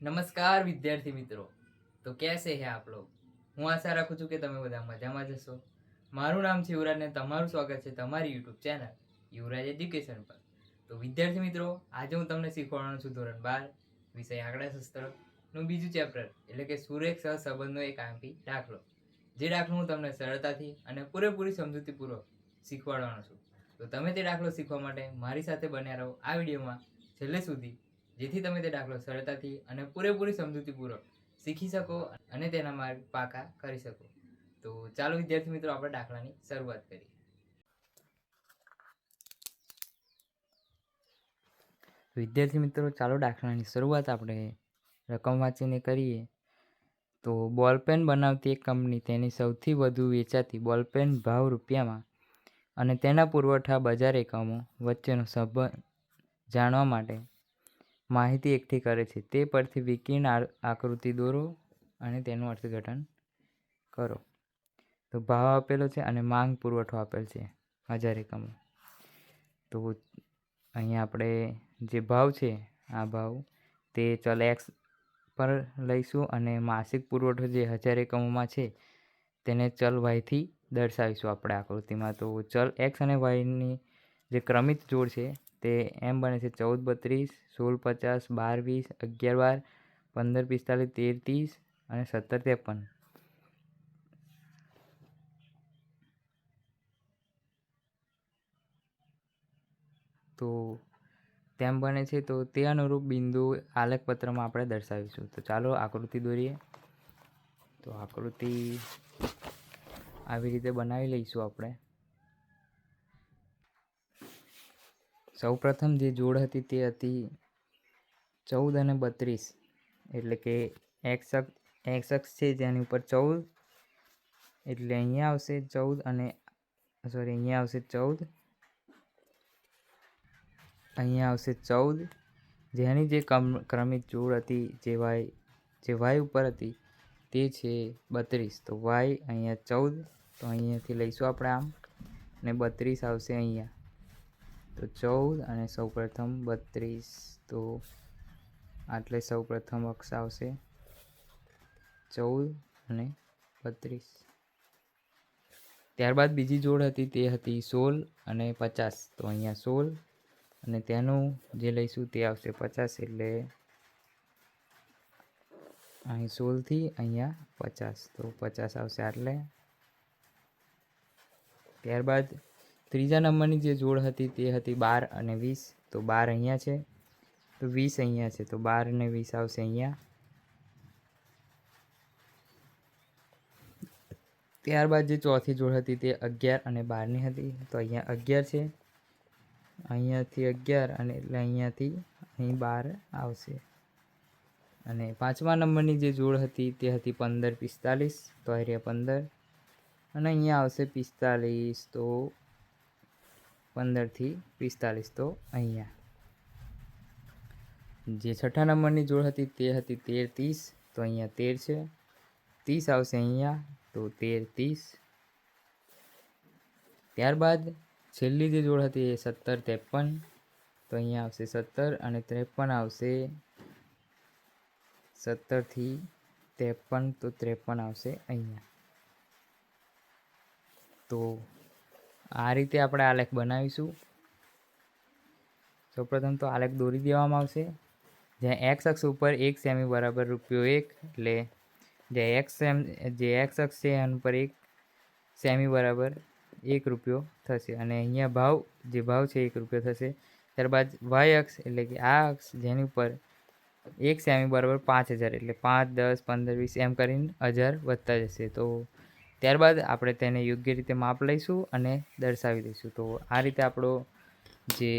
નમસ્કાર વિદ્યાર્થી મિત્રો, તો कैसे हैं आप लोग? હું આશા રાખું છું કે તમે બધા મજામાં જ હશો. મારું નામ છે યુવરાજ ને તમારું સ્વાગત છે તમારી યુટ્યુબ ચેનલ યુવરાજ એજ્યુકેશન પર. તો વિદ્યાર્થી મિત્રો, આજે હું તમને શીખવાડવાનો છું ધોરણ 12 વિષય આંકડાશાસ્ત્ર નું બીજું ચેપ્ટર એટલે કે સુરેખ સહસંબંધનો એક આંકી દાખલો. જે દાખલો હું તમને સરળતાથી અને પૂરેપૂરી સમજૂતીપૂર્વક શીખવાડવાનો છું. તો તમે તે દાખલો શીખવા માટે મારી સાથે બન્યા રહો આ વિડીયોમાં છેલ્લે સુધી, જેથી તમે તે દાખલો સરળતાથી અને પૂરેપૂરી સમજૂતીપૂર્વક શીખી શકો અને તેના માર્ક પાકા કરી શકો. તો ચાલો વિદ્યાર્થી મિત્રો, આપણે દાખલાની શરૂઆત કરીએ. વિદ્યાર્થી મિત્રો, ચાલો દાખલાની શરૂઆત આપણે રકમ વાંચીને કરીએ. તો બોલપેન બનાવતી એક કંપની તેની સૌથી વધુ વેચાતી બોલપેન ભાવ રૂપિયામાં અને તેના પુરવઠા બજાર એકમો વચ્ચેનો સંબંધ જાણવા માટે માહિતી એકઠી કરે છે. તે પરથી વિકિરણ આકૃતિ દોરો અને તેનું અર્થઘટન કરો. તો ભાવ આપેલો છે અને માંગ પુરવઠો આપેલ છે 1000 એકમો. તો અહીંયા આપણે જે ભાવ છે આ ભાવ તે ચલ એક્સ પર લઈશું અને માસિક પુરવઠો જે 1000 એકમોમાં છે તેને ચલ વાયથી દર્શાવીશું આપણે આકૃતિમાં. તો ચલ એક્સ અને વાયની જે ક્રમિક જોડ છે તે એમ બને છે 14 32 16 50 12 11 12 15 45 13 30 અને 17 53. તો તેમ બને છે. તો તે અનુરૂપ બિંદુ આલેખપત્રમાં આપણે દર્શાવીશું. તો ચાલો આકૃતિ દોરીએ. તો આકૃતિ આવી રીતે બનાવી લઈશું આપણે. સૌપ્રથમ જે જોડ હતી તે હતી 14 અને 32, એટલે કે એક્સ અક્ષ છે જેની ઉપર 14, એટલે અહીંયા આવશે 14 અને અહીંયા આવશે 14, અહીંયા આવશે 14. જેની જે ક્રમિક જોડ હતી જે વાય ઉપર હતી તે છે 32. તો વાય અહીંયા 14, તો અહીંયાથી લઈશું આપણે આમ, ને 32 આવશે અહીંયા. તો 14 અને સૌપ્રથમ 32. તો આટલે સૌપ્રથમ અક્ષ આવશે 14 અને 32. ત્યારબાદ બીજી જોડ હતી તે હતી 16 અને 50. તો અહીંયા 16 અને તેનું જે લઈશું તે આવશે 50, એટલે અહીં 16 થી અહીંયા 50. તો 50 આવશે આટલે. ત્યારબાદ ત્રીજા નંબરની જે જોડ હતી તે હતી 12 અને 20. તો 12 અહીંયા છે, તો 20 અહીંયા છે. તો 12 અને 20 આવશે અહીંયા. ત્યારબાદ જે ચોથી જોડ હતી તે 11 અને 12ની હતી. તો અહીંયા 11 છે, અહીંયાથી 11 અને એટલે અહીંયાથી અહીં 12 આવશે. અને પાંચમા નંબરની જે જોડ હતી તે હતી 15 45. તો આ રહ્યા 15 અને અહીંયા આવશે 45. તો 15 થી 45. તો અહીંયા જે છઠ્ઠા નંબરની જોડ હતી તે હતી 13 30. તો અહીંયા 13 છે, 30 આવશે અહીંયા. તો 13 30. ત્યારબાદ છેલ્લી જે જોડ હતી એ 17 53. તો અહીંયા આવશે 17 અને 53 આવશે 17 થી 53. તો 53 આવશે અહીંયા. તો આ રીતે આપણે આલેખ બનાવીશું. સૌપ્રથમ તો આલેખ દોરી દેવામાં આવશે. જ્યાં એક્સ અક્ષ ઉપર 1 સેમી બરાબર ₹1, એટલે જે એક્સ અક્ષ છે એના ઉપર 1 સેમી બરાબર ₹1 થશે. અને અહીંયા ભાવ છે ₹1 થશે. ત્યારબાદ વાય અક્ષ એટલે કે આ અક્ષ જેની ઉપર 1 સેમી બરાબર 5000, એટલે 5 10 15 20 એમ કરીને 1000 વધતા જશે. તો ત્યારબાદ આપણે તેને યોગ્ય રીતે માપ લઈશું અને દર્શાવી દઈશું. તો આ રીતે આપણો જે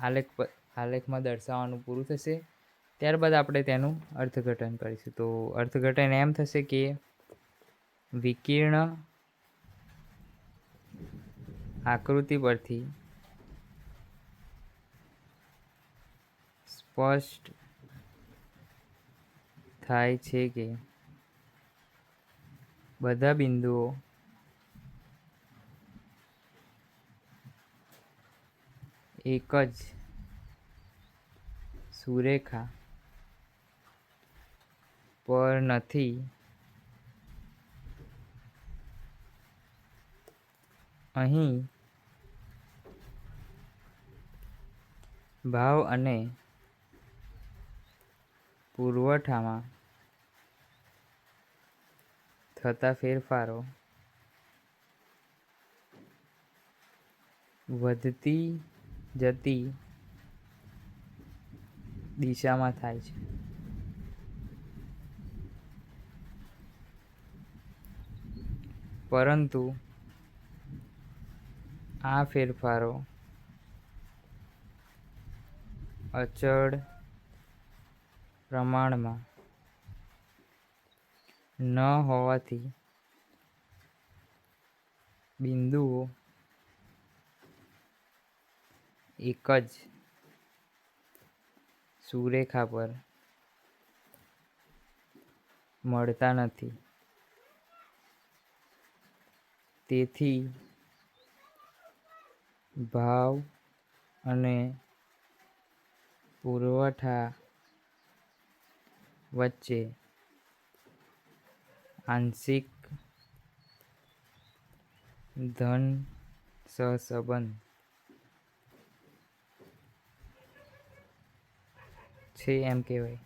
આલેખમાં દર્શાવવાનું પૂરું થશે. ત્યારબાદ આપણે તેનું અર્થઘટન કરીશું. તો અર્થઘટન એમ થશે કે વિકિરણ આકૃતિ પરથી સ્પષ્ટ થાય છે કે બધા બિંદુઓ એક જ સુરેખા પર નથી અહીં ભાવ અને પુરવઠામાં થતા ફેરફારો વધતી જતી દિશામાં થાય છે. પરંતુ આ ફેરફારો અચળ પ્રમાણમાં ન હોવાથી બિંદુઓ એક જ સુરેખા પર મળતા નથી. તેથી ભાવ અને પુરવઠા વચ્ચે આંશિક ધન સહસંબંધ છે એમ કહેવાય.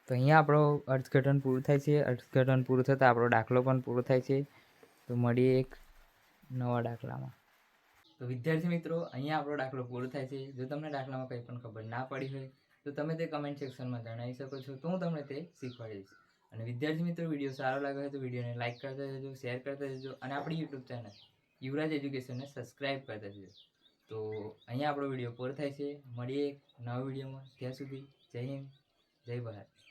તો અહીંયા આપણો અર્થઘટન પૂરું થાય છે. અર્થઘટન પૂરું થતાં આપણો દાખલો પણ પૂરો થાય છે. તો મળીએ એક નવા દાખલામાં. તો વિદ્યાર્થી મિત્રો, અહીંયા આપણો દાખલો પૂરો થાય છે. જો તમને દાખલામાં કંઈ પણ ખબર ના પડી હોય તો તમે તે કમેન્ટ સેક્શનમાં જણાવી શકો છો, તો હું તમને તે શીખવાડીશ. અને વિદ્યાર્થી મિત્રો, વિડીયો સારો લાગ્યો હોય તો વિડીયોને લાઇક કરતા જજો, શેર કરતા જજો અને આપણી યુટ્યુબ ચેનલ યુવરાજ એજ્યુકેશનને સબસ્ક્રાઈબ કરતા જજો. તો અહીંયા આપણો વિડીયો પૂરો થાય છે. મળીએ એક નવા વિડીયોમાં. ત્યાં સુધી જય હિન્દ, જય ભારત.